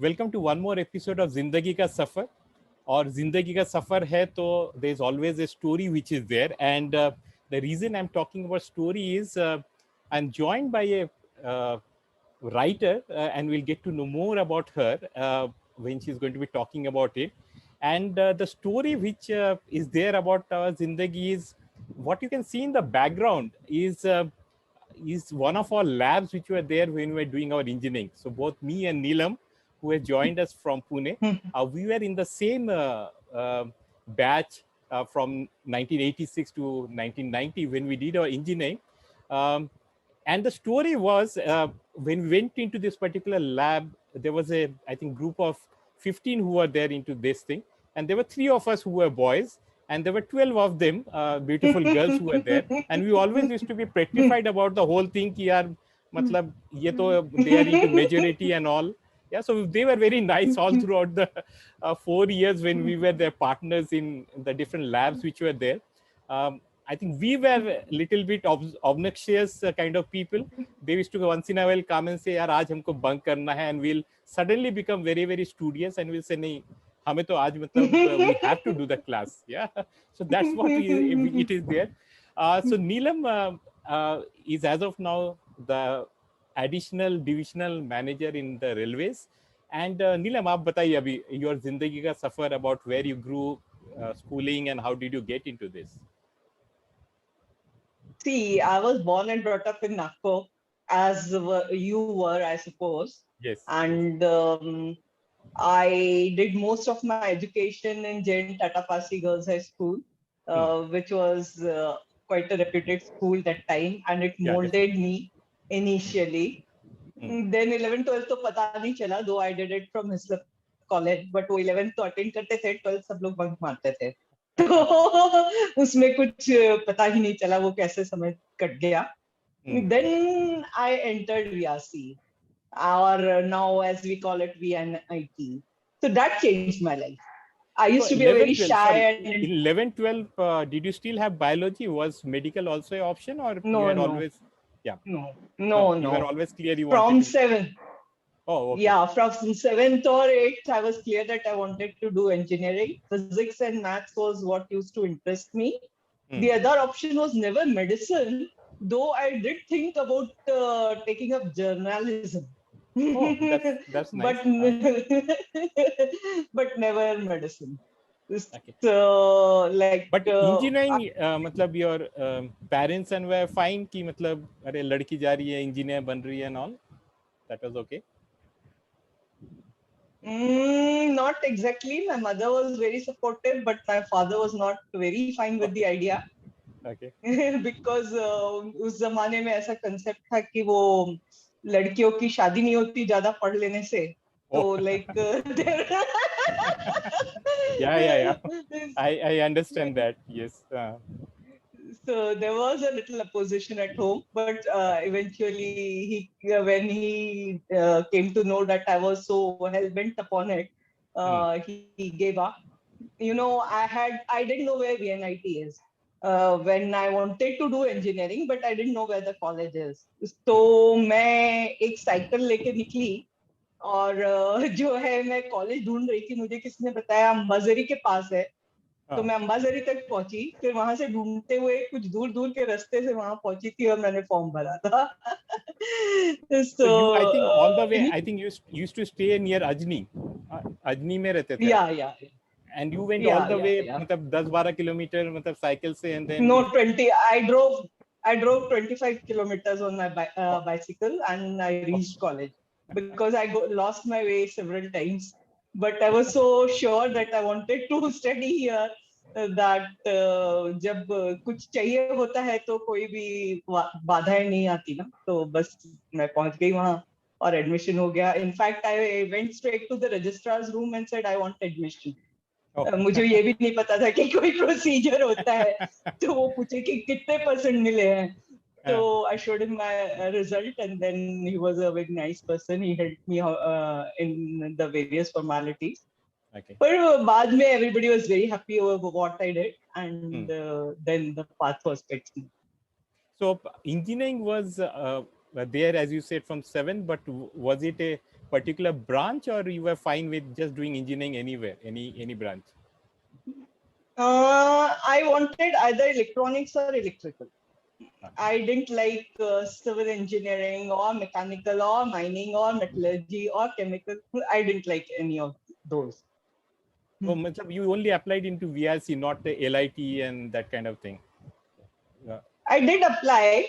Welcome to one more episode of जिंदगी का सफर. और जिंदगी का सफर है तो there is always a story which is there and the reason I am talking about story is I am joined by a writer and we'll get to know more about her when she's going to be talking about it. And the story which is there about Zindagi is what you can see in the background is one of our labs which were there when we were doing our engineering. So both me and Neelam, who has joined us from Pune, we were in the same batch from 1986 to 1990 when we did our engineering. And the story was when we went into this particular lab, there was a, I think, group of 15 who were there into this thing. And there were 3 of us who were boys, and there were 12 of them, beautiful girls who were there. And we always used to be petrified about the whole thing. Ki yaar, matlab, ye to, they are into majority and all. Yeah, so they were very nice all throughout the 4 years when we were their partners in the different labs which were there. I think we were a little bit obnoxious kind of people. They used to once in a while come and say, "यार आज हमको bunk करना है," and we'll suddenly become very very studious and we'll say, "नहीं, हमें तो आज मतलब we have to do the class." Yeah, so that's what it is there. So Neelam is as of now the additional divisional manager in the railways. And Neelam, आप बताइए अभी your जिंदगी का सफर about where you grew, schooling, and how did you get into this? See, I was born and brought up in Nagpur, as you were, I suppose. Yes, yes. And I did most of my education in Jain Tata Pasi Girls High School, which was quite a reputed school that time, and it Yeah, molded definitely. me initially. Then 11, 12 तो पता नहीं चला, though I did it from Hislop College, but वो 11 तो attend करते थे, 12 सब लोग bunk मारते थे. तो उसमें कुछ पता ही नहीं चला वो कैसे समय कट गया. Then I entered VRC, or now as we call it VNIT. So that changed my life. I used So to be a very 11, 12, shy sorry, and in 11, 12, did you still have biology? Was medical also an option, or you no, had no, always, yeah, no, no, no, you were no. always clear you wanted From to do? seven, Oh, okay. yeah, from seventh or eighth, I was clear that I wanted to do engineering. Physics and maths was what used to interest me. The other option was never medicine, though I did think about taking up journalism. Oh, that's nice. but but never medicine. Okay. So like But engineering, मतलब your parents and were fine कि मतलब अरे लड़की जा रही है engineer बन रही है and all. That was okay. Not exactly. My mother was very supportive, but my father was not very fine with the Okay. idea. Okay. Because उस जमाने में ऐसा concept था कि वो लड़कियों की शादी नहीं होती ज्यादा पढ़ लेने से. तो Oh. like Yeah. I understand that. Yes. so there was a little opposition at home, but Okay. eventually when he came to know that I was so hell bent upon it, he gave up. You know, I didn't know where VNIT is when I wanted to do engineering, but I didn't know where the college is. तो मैं एक cycle लेके निकली और जो है मैं college ढूंढ रही थी. मुझे किसने बताया अंबाझरी के पास है. तो मैं अंबाझरी तक पहुंची, फिर वहां से ढूंढते हुए कुछ दूर दूर के रास्ते से वहां पहुंची थी और मैंने फॉर्म भरा था. So so you, I think all the way, I think you used to stay near Ajni. Ajni में रहते थे आप. yeah. And you went all Yeah, the yeah, way, yeah. मतलब 10-12 किलोमीटर मतलब साइकिल से and then No, 20. I drove 25 kilometers on my oh, bicycle and I oh, reached college because I lost my way several times. But I was so sure that I wanted to study here that जब कुछ चाहिए होता है तो कोई भी बाधाएं नहीं आती ना. तो बस मैं पहुंच गई वहां और एडमिशन हो गया. In fact I went straight to the registrar's room and said I want admission. oh. मुझे ये भी नहीं पता था कि कोई प्रोसीजर होता है. तो वो पूछे कि कितने परसेंट मिले हैं. तो आई showed him my result and then he was a very nice person. He helped me in the various formalities. Okay. पर बाद में everybody was very happy over what I did and then the path was picked. So engineering was there, as you said, from 7, but was it a particular branch, or you were fine with just doing engineering anywhere, any branch? I wanted either electronics or electrical. I didn't like civil engineering or mechanical or mining or metallurgy or chemical. I didn't like any of those. So matlab, you only applied into VRC, not the LIT and that kind of thing. I did apply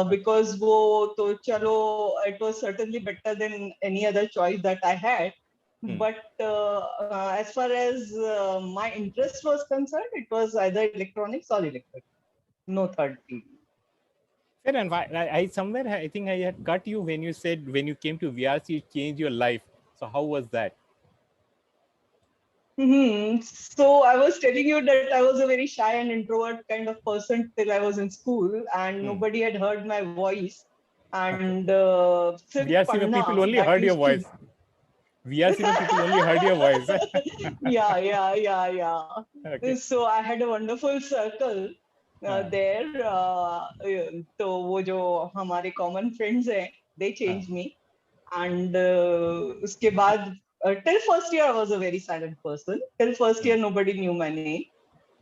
because wo to chalo, it was certainly better than any other choice that I had. But as far as my interest was concerned, it was either electronics or electrical. No third field. Fair enough. I somewhere I think I had cut you when you said when you came to VRC, it changed your life. So how was that? So I was telling you that I was a very shy and introvert kind of person till I was in school, and nobody had heard my voice. And VRC people only heard your voice. VRC people only heard your voice. yeah. Okay. So I had a wonderful circle there. तो वो जो हमारे common friends हैं, they changed me. And उसके बाद till first year I was a very silent person. Till first year nobody knew my name.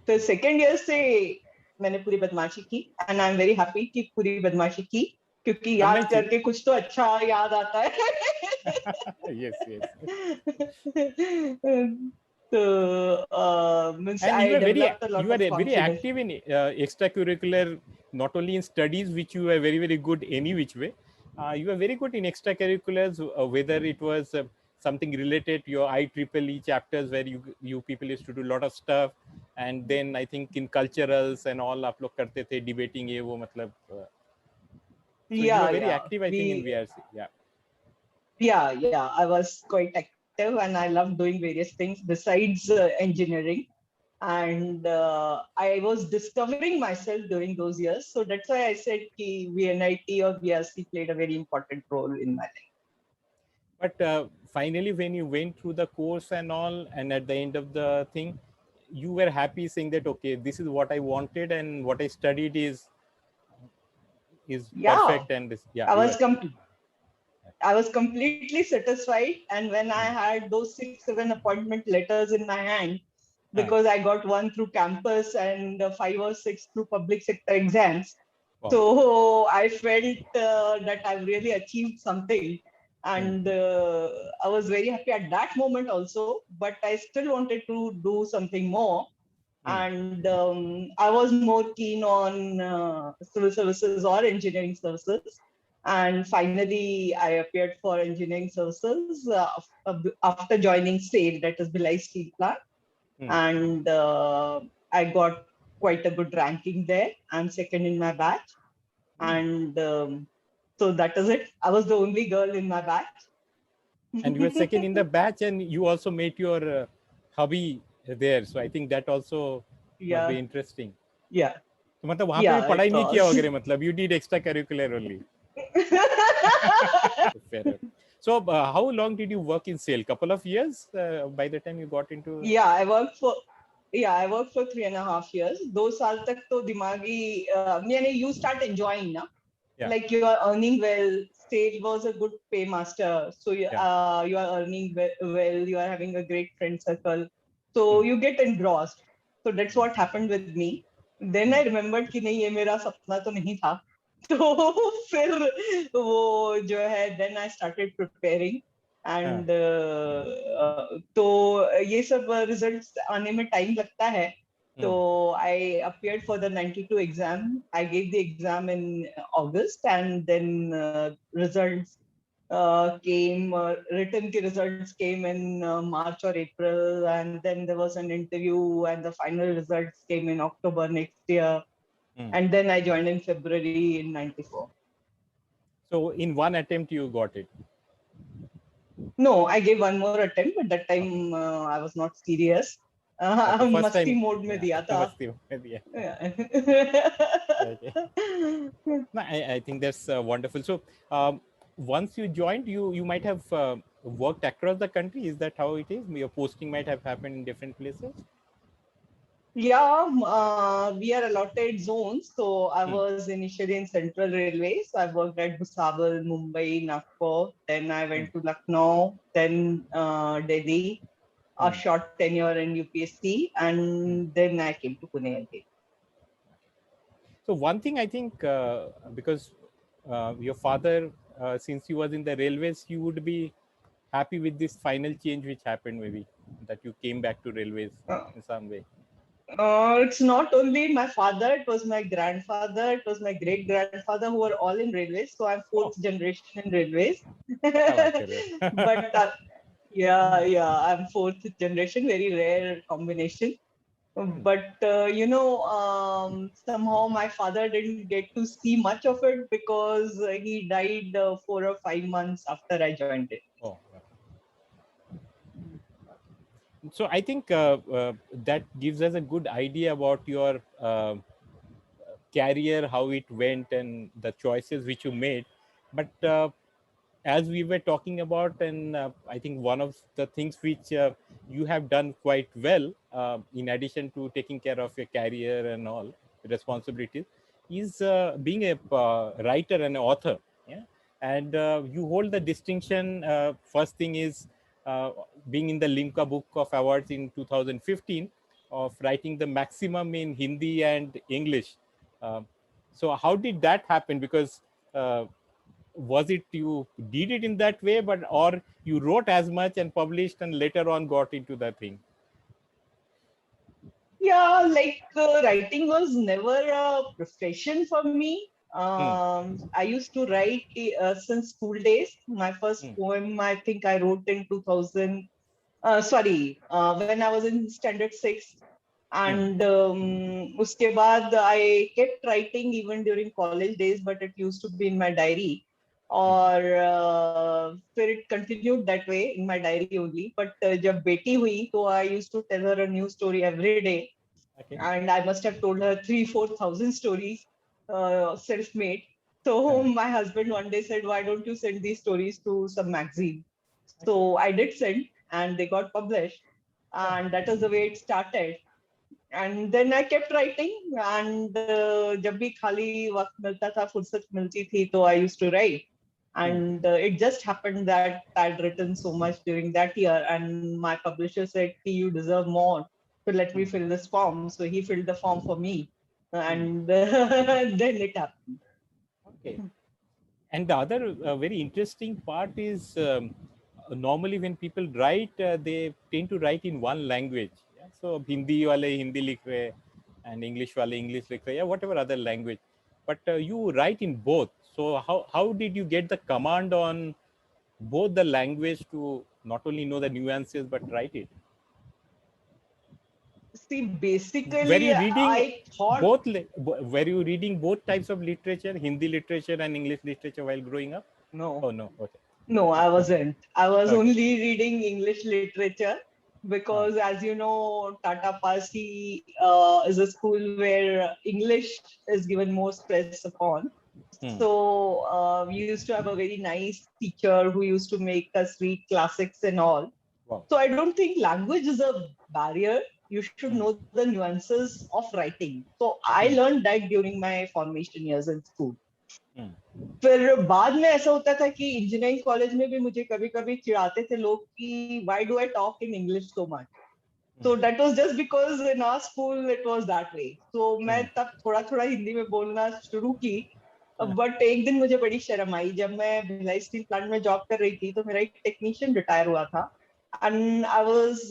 Till second year से मैंने पूरी बदमाशी की, and I'm very happy कि पूरी बदमाशी की, क्योंकि याद करके कुछ तो अच्छा याद आता है. Yes. So means And I you developed a lot were of very confidence. active in extracurricular, not only in studies, which you were very, very good any which way. You were very good in extracurriculars, whether it was something related to your IEEE chapters where you people used to do a lot of stuff, and then I think in culturals and all आप लोग करते थे debating ये वो मतलब. So you were very active, I think, in VRC. Yeah. I was quite active, and I loved doing various things besides engineering. And I was discovering myself during those years. So that's why I said कि VNIT or VRC played a very important role in my life. But finally, when you went through the course and all, and at the end of the thing, you were happy saying that, okay, this is what I wanted and what I studied is perfect. And this, I was completely satisfied. And when I had those 6-7 appointment letters in my hand, because I got one through campus and 5 or 6 through public sector exams. Wow. So I felt that I've really achieved something. And I was very happy at that moment also, but I still wanted to do something more. And I was more keen on civil services or engineering services. And finally, I appeared for engineering services after joining SAIL, that is Bhilai Steel Plant. And I got quite a good ranking there. I'm second in my batch. And so that is it. I was the only girl in my batch. And you were second in the batch, and you also made your hobby there. So I think that also must be interesting. Yeah. So मतलब वहाँ पे भी पढ़ाई नहीं किया वगैरह मतलब you did extracurricular only. Fair. So how long did you work in SAIL? Couple of years by the time you got into? Yeah, I worked for 3.5 years. 2 साल तक तो दिमागी यानी you start enjoying ना. Yeah. Like you are earning well. SAIL was a good paymaster, so you are earning well. You are having a great friend circle, so you get engrossed. So that's what happened with me. Then I remembered कि नहीं ये मेरा सपना तो नहीं था. तो फिर वो जो है then I started preparing. And तो ये सब results आने में time लगता है. So I appeared for the 92 exam. I gave the exam in August, and then results came, written results came in March or April, and then there was an interview, and the final results came in October next year. And then I joined in February in 94. So in one attempt you got it? No, I gave one more attempt, but that time I was not serious. मस्ती mode में दिया था. I think that's wonderful. So once you joined, you might have worked across the country. Is that how it is? Your posting might have happened in different places. Yeah, we are allotted zones. So I Hmm. was initially in Central Railway. So I worked at Bhusawal, Mumbai, Nagpur. Then I Hmm. went to Lucknow, then Delhi, a Hmm. short tenure in UPSC, Hmm. and then I came to Pune again. So one thing I think, because your father, since he was in the railways, you would be happy with this final change which happened, maybe that you came back to railways Uh, in some way. it's not only my father, it was my grandfather, it was my great grandfather who were all in railways. So I'm fourth Oh, generation in railways. क्या बात कर रहे But हो? yeah, I'm fourth generation, very rare combination. Hmm. But somehow my father didn't get to see much of it because he died 4 or 5 months after I joined it. Oh, so I think that gives us a good idea about your career, how it went, and the choices which you made. But as we were talking about, and I think one of the things which you have done quite well, in addition to taking care of your career and all responsibilities, is being a writer and an author. Yeah, and you hold the distinction. First thing is uh, being in the Limca Book of Awards in 2015 of writing the maximum in Hindi and English. Uh, so how did that happen? Because was it you did it in that way, but or you wrote as much and published and later on got into that thing? Yeah, like writing was never a profession for me. Hmm. I used to write since school days. My first Hmm. poem, I think I wrote in 2000. When I was in standard six. Hmm. And uske baad I kept writing even during college days, but it used to be in my diary. Hmm. Or फिर it continued that way in my diary only. But जब बेटी हुई, तो I used to tell her a new story every day, Okay. and I must have told her 3,000-4,000 stories, self-made. So my husband one day said, "Why don't you send these stories to some magazine?" Okay. So I did send, and they got published, Oh. and that is the way it started. And then I kept writing, and जब भी खाली वक्त मिलता था, फुर्सत मिलती थी, तो I used to write. Hmm. And it just happened that I'd written so much during that year, and my publisher said, "You deserve more, so let me Hmm. fill this form." So he filled the form for me, Hmm. and then it happened. Okay. And the other very interesting part is, normally when people write, they tend to write in one language. Yeah? So Hindi wale Hindi likh rahe, and English wale English likh rahe, yeah, whatever other language. But you write in both. So how did you get the command on both the language to not only know the nuances but write it? See, Were basically, you reading I thought, were you reading both types of literature, Hindi literature and English literature, while growing up? no, Oh no. Okay. no, I wasn't. I was Okay. only reading English literature Ah. because, as you know, Tata Parsi is a school where English is given more stress upon. Hmm. So we used to have a very nice teacher who used to make us read classics and all. Wow. So I don't think language is a barrier. You should Hmm. know the nuances of writing. So I Hmm. learned that during my formation years in school. Hmm. फिर बाद में ऐसा होता था कि engineering college में भी मुझे कभी कभी चिढ़ाते थे लोग कि why do I talk in English so much. Hmm. So that was just because in our school it was that way. So मैं Hmm. तब थोड़ा थोड़ा हिंदी में बोलना शुरू की. Hmm. बट एक दिन मुझे बड़ी शर्म आई जब मैं भिलाई स्टील प्लांट में जॉब कर रही थी, तो मेरा एक टेक्नीशियन रिटायर हुआ था, and I was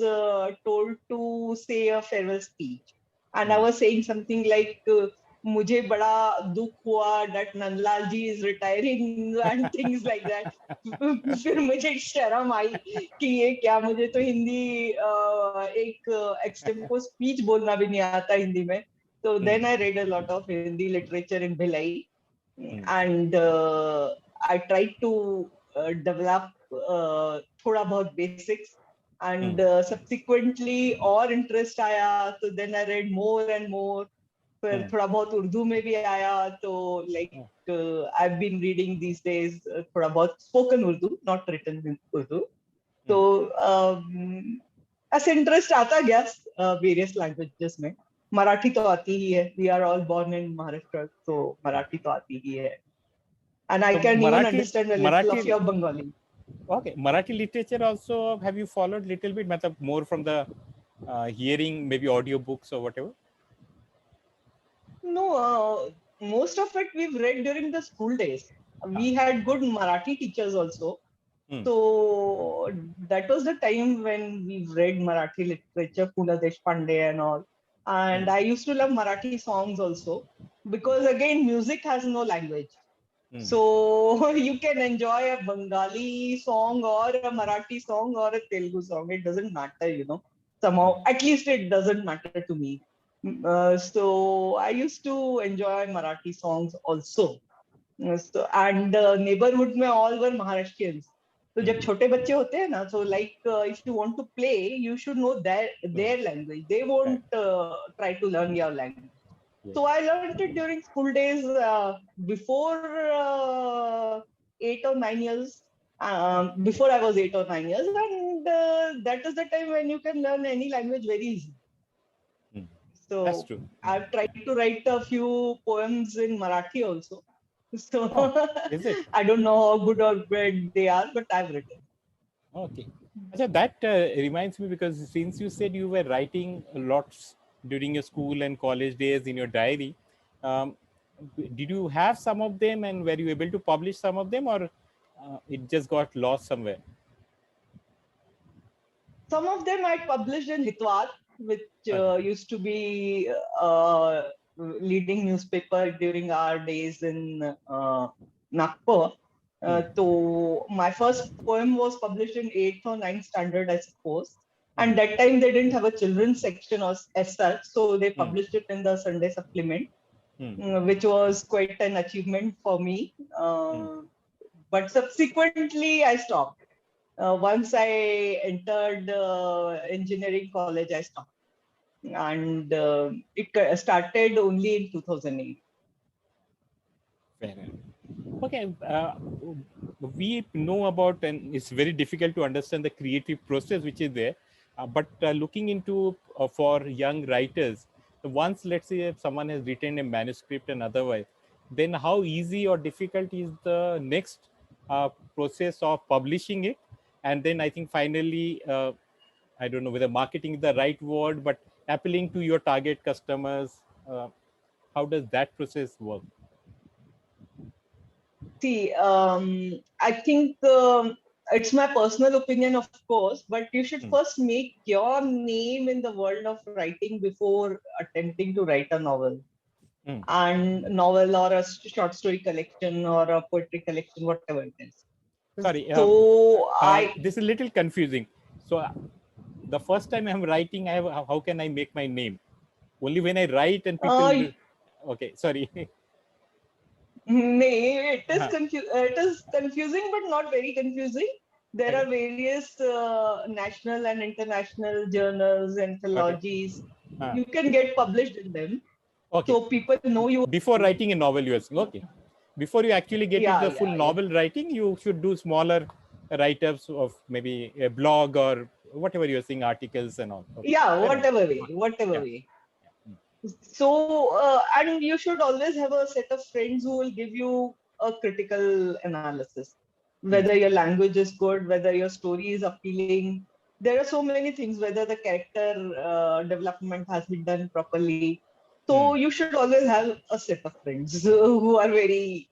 told to say a farewell speech, and I Hmm. was saying something like मुझे बड़ा दुख हुआ that Nandlal ji is retiring and things like that. फिर मुझे शर्म आई कि ये क्या, मुझे तो हिंदी एक एक्सटेम्पो स्पीच बोलना भी नहीं आता हिंदी में. So Hmm. then I read a lot of Hindi literature in Bhilai, Hmm. and I tried to develop थोड़ा बहुत basics, Hmm. and subsequently और interest आया, तो then I read more and more. फिर Hmm. थोड़ा बहुत उर्दू में भी आया, तो like Hmm. I've been reading these days थोड़ा बहुत spoken Urdu, not written in Urdu. तो Hmm. ऐसे इंटरेस्ट आता गया various languages में. मराठी तो आती ही है. We are all born in Maharashtra, so Marathi तो आती ही है. And I So can even understand a little of Marathi, your Bengali. okay, Marathi literature also have you followed little bit, matlab more from the hearing, maybe audio books or whatever? No, most of it we've read during the school days. We had good Marathi teachers also. So that was the time when we read Marathi literature, Pula Deshpande and all. And I used to love Marathi songs also because again, music has no language. So you can enjoy a Bengali song or a Marathi song or a Telugu song. It doesn't matter, you know. Somehow, at least it doesn't matter to me. So I used to enjoy Marathi songs also. So, and neighborhood में all were Maharashtrians. तो जब छोटे बच्चे होते हैं ना, so like if you want to play, you should know their language. They won't try to learn your language. So I learned it during school days before 8 or 9 years. Before I was 8 or 9 years, and that is the time when you can learn any language very easily. That's So true. I've tried to write a few poems in Marathi also. So Is it? I don't know how good or bad they are, but I've written. Okay. Achha, that reminds me, because since you said you were writing lots during your school and college days in your diary, did you have some of them, and were you able to publish some of them, or it just got lost somewhere? Some of them I published in Hitwar, which used to be leading newspaper during our days in Nagpur. So my first poem was published in 8th or 9th standard, I suppose. And that time they didn't have a children's section as such, so they published it in the Sunday supplement, which was quite an achievement for me. But subsequently, I stopped. Once I entered engineering college, I stopped. And it started only in 2008. Fair enough. Okay, we know about, and it's very difficult to understand the creative process which is there. But looking into for young writers, once let's say if someone has written a manuscript and otherwise, then how easy or difficult is the next process of publishing it? And then I think finally, I don't know whether marketing is the right word, but appealing to your target customers. How does that process work? See, I think it's my personal opinion, of course, but you should first make your name in the world of writing before attempting to write a novel. And novel or a short story collection or a poetry collection, whatever it is. Sorry, so this is a little confusing. So the first time I'm writing, how can I make my name? Only when I write and people. Okay, sorry. It is confusing, but not very confusing. There are various national and international journals, anthologies. You can get published in them. Okay. So people know you. Before writing a novel, you are saying, okay. Before you actually get into the full novel writing, you should do smaller write-ups of maybe a blog or whatever you're saying, articles and all. Okay. Yeah, whatever way. So, and you should always have a set of friends who will give you a critical analysis. Whether your language is good, whether your story is appealing. There are so many things, whether the character development has been done properly. So you should always have a set of friends who are very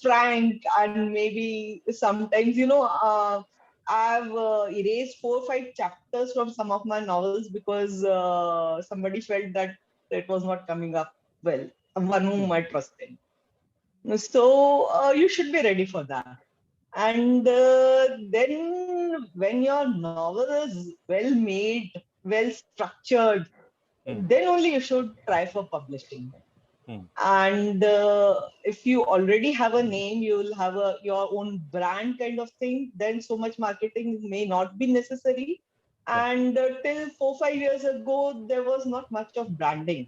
frank, and maybe sometimes, I've erased 4 or 5 chapters from some of my novels because somebody felt that it was not coming up well, someone whom I trusted. So you should be ready for that. And then when your novel is well made, well structured, then only you should try for publishing. And if you already have a name, you will have your own brand kind of thing, then so much marketing may not be necessary. And till 4 or 5 years ago, there was not much of branding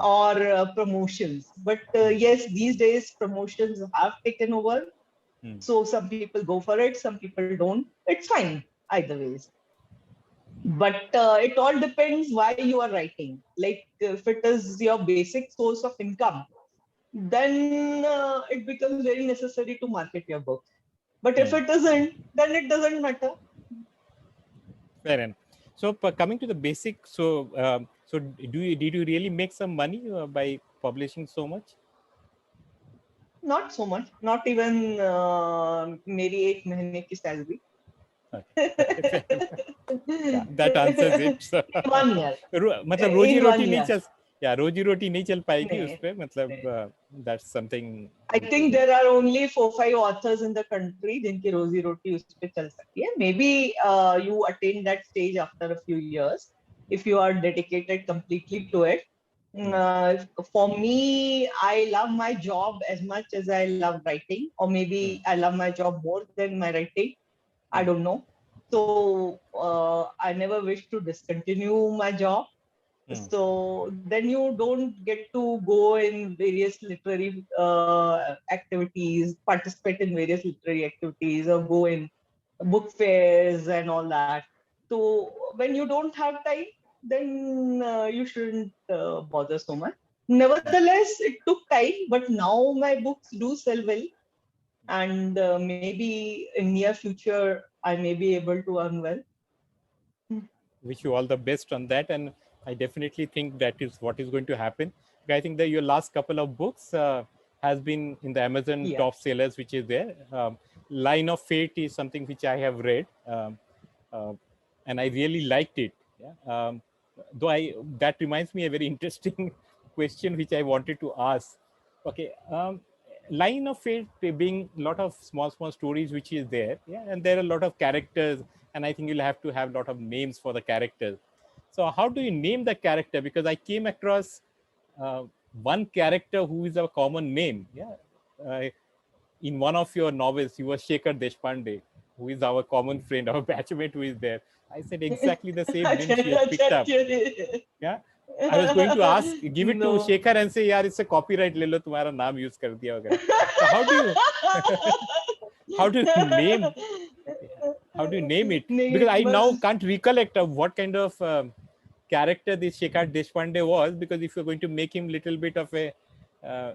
or promotions. But yes, these days promotions have taken over. So some people go for it, some people don't. It's fine either ways. But it all depends why you are writing. Like if it is your basic source of income, then it becomes very necessary to market your book. But if Hmm. it isn't, then it doesn't matter. Fair enough. So coming to the basic, so did you really make some money by publishing so much? Not so much. Not even मेरी 1 महीने की salary. Okay, fair enough. Yeah, that answers it. So, In 1 year. मतलब रोजी In roti one नहीं year. चल, या रोजी रोटी नहीं चल पाएगी उस नहीं, पे, मतलब नहीं. that's something I which is think there are only 4-5 authors in the country जिनकी रोजी रोटी उस पे चल सकती है. Maybe you attain that stage after a few years if you are dedicated completely to it. hmm, For me, I love my job as much as I love writing, or maybe hmm, I love my job more than my writing. I hmm, don't know. So I never wish to discontinue my job. hmm, So then you don't get to go in various literary activities, participate in various literary activities, or go in book fairs and all that. So when you don't have time, then you shouldn't bother so much. Nevertheless, it took time, but now my books do sell well, and maybe in near future I may be able to earn well. wish you all the best on that, and I definitely think that is what is going to happen. I think that your last couple of books has been in the Amazon Yeah. top sellers, which is there. Line of Fate is something which I have read, uh, and I really liked it. Yeah. Though I that reminds me a very interesting question which I wanted to ask. Okay. Line of Fate being a lot of small stories which is there, yeah, and there are a lot of characters, and I think you'll have to have a lot of names for the characters. So how do you name the character? Because I came across uh, one character who is a common name, yeah, uh, in one of your novels. You were Shekhar Deshpande, who is our common friend, our batchmate who is there. I said exactly the same name she has picked up. Yeah, I was going to ask, give it to No. Shekhar and say, यार इससे copyright ले लो, तुम्हारा नाम use कर दिया वगैरह. So how do you name, how do you name it? नहीं, Because I now बस can't recollect of what kind of character this Shekhar Deshpande was. Because if you're going to make him little bit of a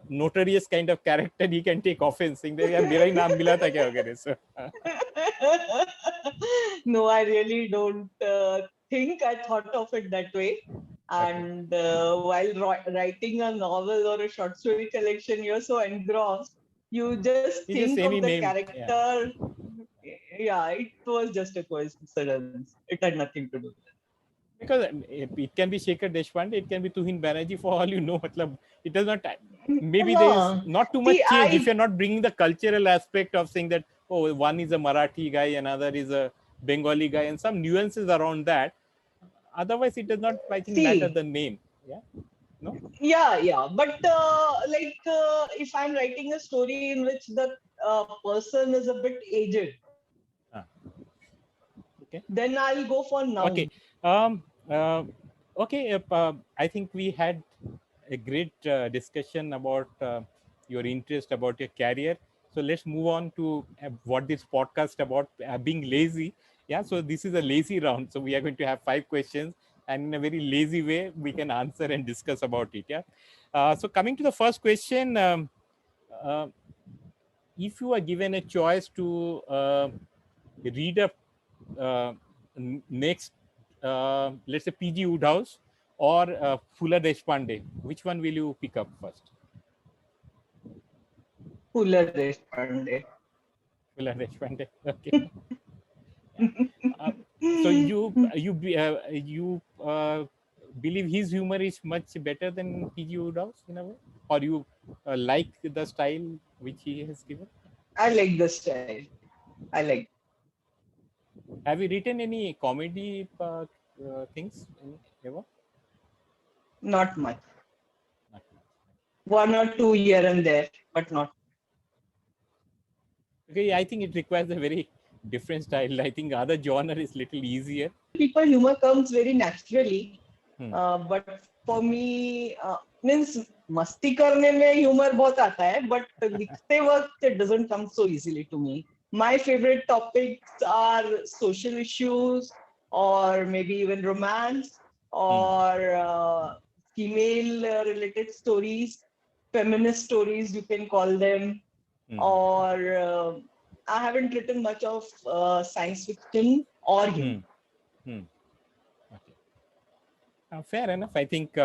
notorious kind of character, he can take offense, saying that यार मेरा ही नाम मिला था क्या वगैरह. So no, I really don't think I thought of it that way. okay, And while writing a novel or a short story collection, you're so engrossed, you just it's just think of any the name. Yeah. character. Yeah, it was just a coincidence. It had nothing to do with it. Because it can be Shekhar Deshpande, it can be Tuhin Banerjee, for all you know. Matlab, it does not. Maybe there is Huh. not too much See, change if you're not bringing the cultural aspect of saying that, oh, one is a Marathi guy, another is a Bengali guy, and some nuances around that. Otherwise, it does not, I think, matter see, the name. Yeah. No. yeah. But like, if I'm writing a story in which the person is a bit aged, Ah, okay. then I'll go for Okay. noun. Um. Okay. I think we had a great discussion about your interest, about your career. So let's move on to what this podcast about, being lazy. Yeah. So this is a lazy round. So we are going to have 5 questions, and in a very lazy way, we can answer and discuss about it. Yeah. So coming to the first question, uh, if you are given a choice to read a uh, next, let's say PG Woodhouse or Fuller Deshpande, which one will you pick up first? Fuller Deshpande. Fuller Deshpande. Okay. Yeah. So you believe his humor is much better than PG Woodhouse in a way, or you like the style which he has given? I like the style. I like. Have you written any comedy things ever? Not much. Not much. One or two here and there, but not. Okay, I think it requires a very different style. I think other genre is little easier. People humor comes very naturally, Hmm. but for me, means मस्ती करने में humor बहुत आता है, but लिखते वक्त it doesn't come so easily to me. My favorite topics are social issues or maybe even romance, or female related stories, feminist stories, you can call them, or I haven't written much of science fiction or humor. Hmm. Okay. Fair enough. I think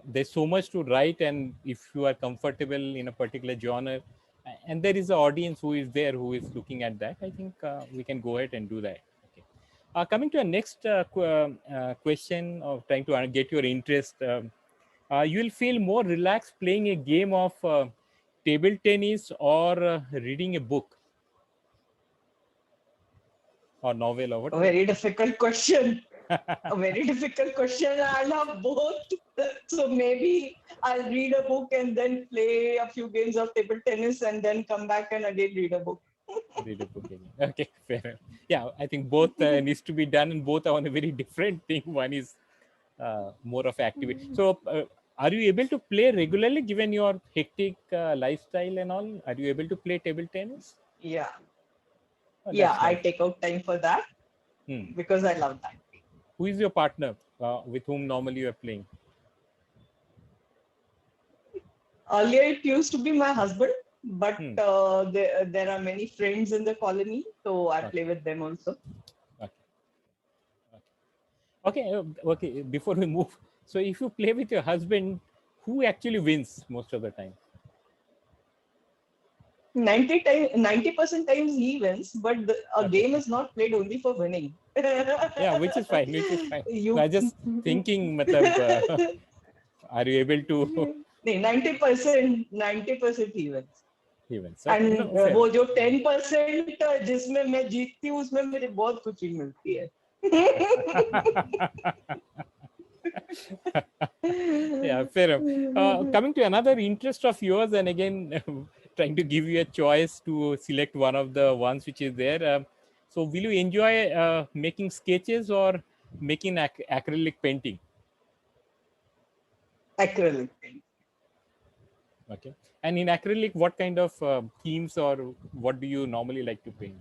there's so much to write, and if you are comfortable in a particular genre, and there is an audience who is there who is looking at that, I think we can go ahead and do that. Okay. Coming to our next question of trying to get your interest, you will feel more relaxed playing a game of table tennis or reading a book or novel or A whatever. very difficult question. A very difficult question. I love both. So maybe I'll read a book and then play a few games of table tennis and then come back and again read a book. Read a book again. Okay, fair enough. Yeah, I think both needs to be done, and both are on a very different thing. One is more of activity. So, are you able to play regularly given your hectic lifestyle and all? Are you able to play table tennis? Yeah. Oh, Yeah, that's I nice. take out time for that Hmm. because I love that. Who is your partner with whom normally you are playing? Earlier, it used to be my husband, but Hmm. there are many friends in the colony, so I Okay. play with them also. Okay. Okay. Okay. Before we move, so if you play with your husband, who actually wins most of the time? 90% times he wins, but a Okay. game is not played only for winning. Yeah, which is fine. Which is fine. You I just thinking, matlab, are you able to नहीं 90% he wins. events? Okay, and no, fair वो enough. जो 10% जिसमें मैं जीतती हूँ उसमें मुझे बहुत खुशी मिलती है. Yeah, fair enough. Coming to another interest of yours, and again, trying to give you a choice to select one of the ones which is there. So, will you enjoy making sketches or making acrylic painting? Acrylic. Okay. And in acrylic, what kind of themes or what do you normally like to paint?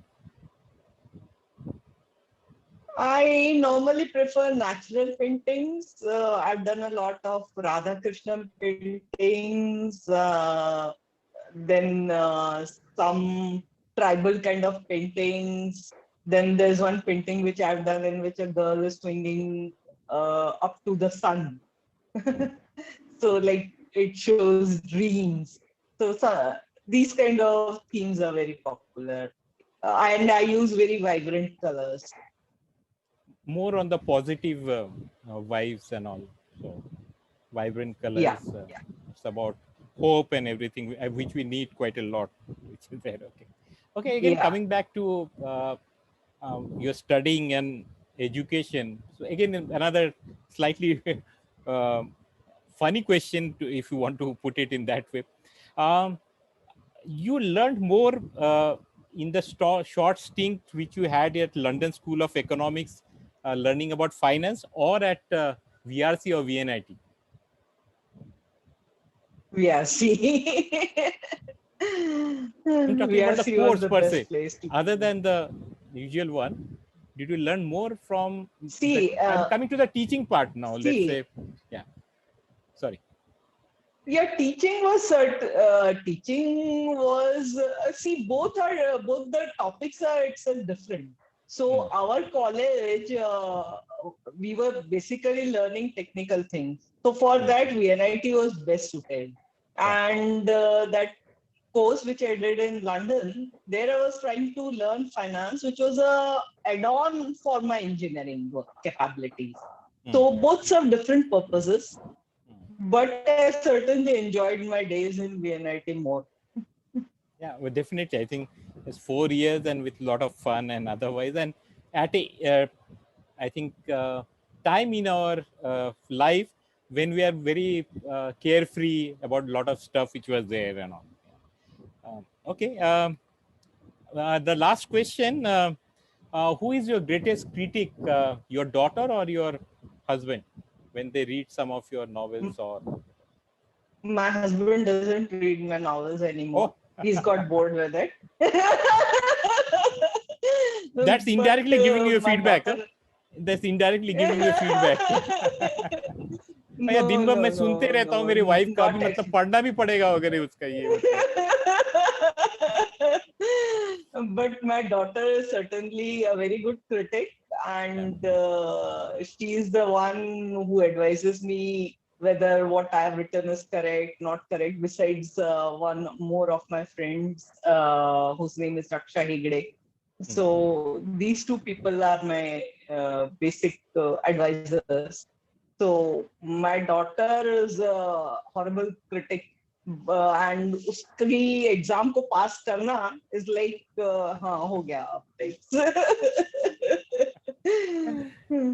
I normally prefer natural paintings. I've done a lot of Radha Krishna paintings, then some tribal kind of paintings. Then there's one painting which I've done in which a girl is swinging up to the sun. So like it shows dreams. So these kind of themes are very popular. And I use very vibrant colors. More on the positive vibes and all. So vibrant Yeah. colors. It's about hope and everything, which we need quite a lot. Which is there. Okay. Okay. Again, Yeah. coming back to your studying and education. So again, another slightly funny question, if you want to put it in that way. Um, you learned more in the short stint which you had at London School of Economics, learning about finance, or at VRC or VNIT? VRC. I'm talking about the VRC was course the per se. best place to Other be. than the usual one, did you learn more from the? See, I'm coming to the teaching part now. Let's say, yeah. Sorry. yeah, teaching was see both the topics are itself different. So our college, we were basically learning technical things. So for that, VNIT was best suited. Yeah. And that course which I did in London, there I was trying to learn finance, which was a add-on for my engineering work capabilities. So both serve different purposes, but I certainly enjoyed my days in VNIT more. Yeah, well, definitely. I think it's 4 years and with a lot of fun and otherwise. And at a, I think, time in our life when we are very carefree about a lot of stuff which was there and all. Okay. The last question, who is your greatest critic, your daughter or your husband, when they read some of your novels? Or My husband doesn't read my novels anymore. oh, He's got bored with it. that's But indirectly giving you my feedback, huh? daughter, That's indirectly giving you feedback. यार दिन भर मैं सुनते रहता हूँ मेरी wife का भी, मतलब पढ़ना भी पड़ेगा अगर उसका ये But my daughter is certainly a very good critic, and she is the one who advises me whether what I have written is correct, not correct. Besides one more of my friends, whose name is Raksha Hegde. So these two people are my basic advisors. So my daughter is a horrible critic, and उसकी exam को पास करना is like हाँ हो गया अब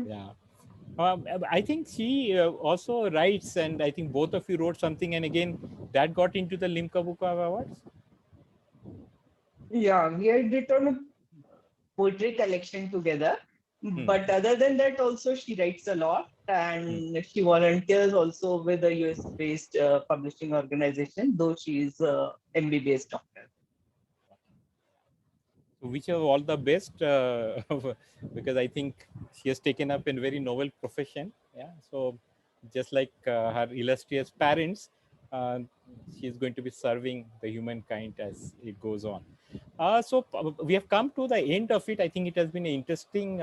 yeah. I think she also writes, and I think both of you wrote something, and again that got into the Limca Book Awards. Yeah, we had written a poetry collection together, but other than that also she writes a lot, and she volunteers also with a US based publishing organization, though she is a MBBS doctor. Wish her all the best, because I think she has taken up a very novel profession. Yeah, so just like her illustrious parents, she is going to be serving the humankind as it goes on. So we have come to the end of it. I think it has been an interesting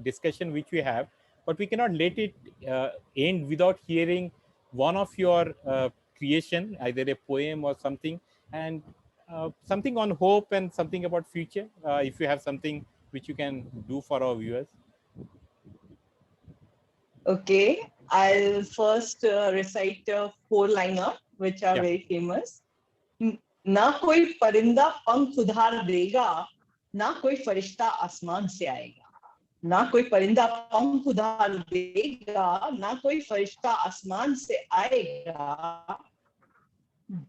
discussion which we have, but we cannot let it end without hearing one of your creation, either a poem or something, and something on hope and something about future. If you have something which you can do for our viewers. Okay, I'll first recite a four-liner which are very famous. ना कोई परिंदा पंख उधार देगा, ना कोई फरिश्ता आसमान से आएगा. ना कोई परिंदा पंख उधार देगा, ना कोई फरिश्ता आसमान से आएगा.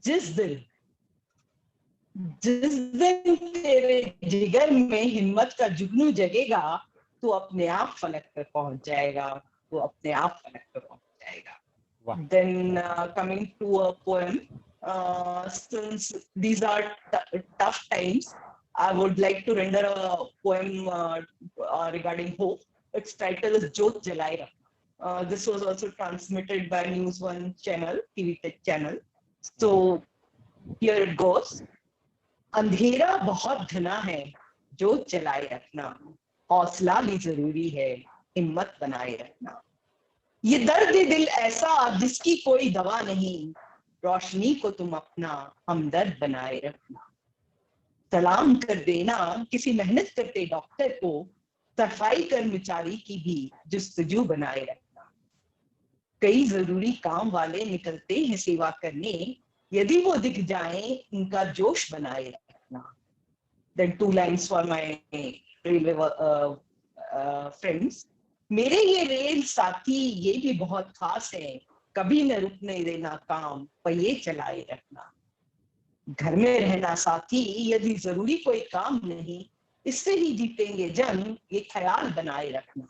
जिस दिन तेरे जिगर में हिम्मत का जुगनू जगेगा, तू अपने आप फलक पर पहुंच जाएगा. तू अपने आप फलक पर पहुंच जाएगा. Then coming to a poem, since these are tough times, I would like to render a poem regarding hope. Its title is Jyot Jalai Rakhna. This was also transmitted by News One channel, TV Tech channel. So here it goes. अंधेरा बहुत घना है, जोत जलाए रखना. हौसला भी जरूरी है, हिम्मत बनाए रखना. ये दर्द दिल ऐसा जिसकी कोई दवा नहीं, रोशनी को तुम अपना हमदर्द बनाए रखना. सलाम कर देना किसी मेहनत करते डॉक्टर को, सफाई कर्मचारी की भी जुस्तजू बनाए रखना. कई जरूरी काम वाले निकलते हैं सेवा करने, यदि वो दिख जाएं उनका जोश बनाए रखना. Then two lines for my railway friends. मेरे ये रेल साथी ये भी बहुत खास है, कभी न रुकने देना काम, पहिए चलाए रखना. घर में रहना साथी यदि जरूरी कोई काम नहीं, इससे ही जीतेंगे जंग, ये ख्याल बनाए रखना.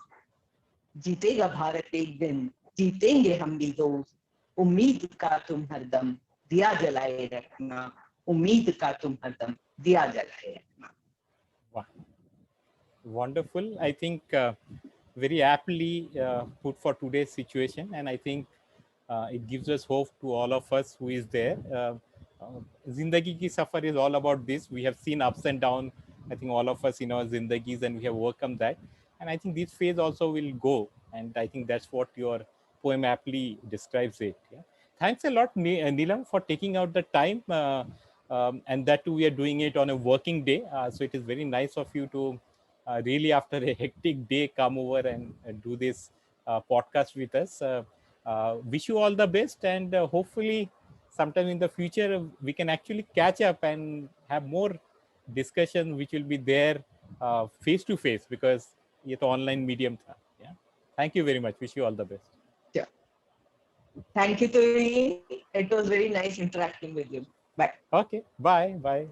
जीतेगा भारत एक दिन, जीतेंगे हम भी दोस्त, उम्मीद का तुम हरदम दिया जलाए रखना. उम्मीद का तुम हरदम दिया जलाए रखना. Wow. Wonderful. I think very aptly put for today's situation, and I think it gives us hope to all of us who is there. Zindagi ki safar is all about this. We have seen ups and downs, I think all of us in our zindagis, and we have overcome that. And I think this phase also will go, and I think that's what your poem aptly describes it. Yeah? Thanks a lot, Neelam, for taking out the time, and that too we are doing it on a working day. So it is very nice of you to really, after a hectic day, come over and do this podcast with us. Wish you all the best, and hopefully sometime in the future we can actually catch up and have more discussion which will be there face to face, because ये तो online medium था. Yeah. Thank you very much. Wish you all the best. Yeah. Thank you, Turi. It was very nice interacting with you. Bye. Okay. Bye. Bye.